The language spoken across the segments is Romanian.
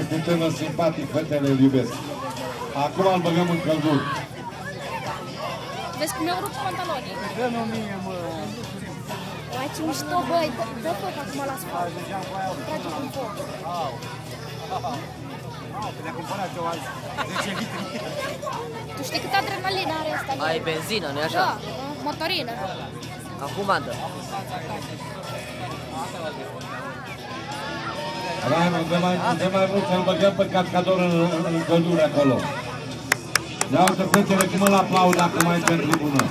este tânăr simpatic, fetele îl iubesc. Acum îl băgăm în călduri. Vezi cum mi-au rupt pantalonii? Dă-mi o mie, mă. Uai, ce mișto, băi, dă foc acum la spate. Trage cu foc. Le-a cumpărat eu azi 10 litri. Tu știi cât adrenalină are asta? Ai benzină, nu-i așa? Da, motorină. Acum dă. Raimu, de mai mult să-l băgăm pe cascador în călduri acolo. Ia uite fetele cum îl aplaudă acum aici în tribună.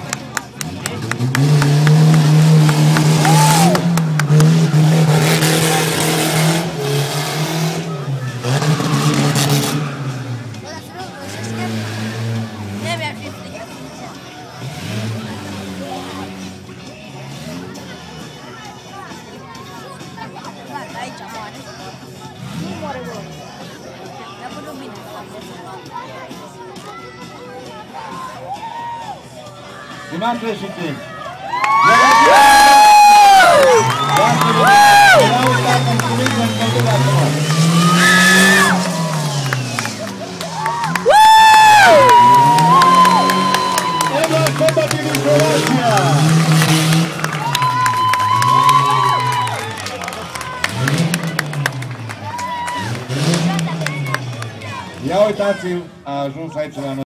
Aici moare. Nu moare, bă. Dar până mine. Stimați reșitini! Ia uitați-l, a ajuns aici la noi.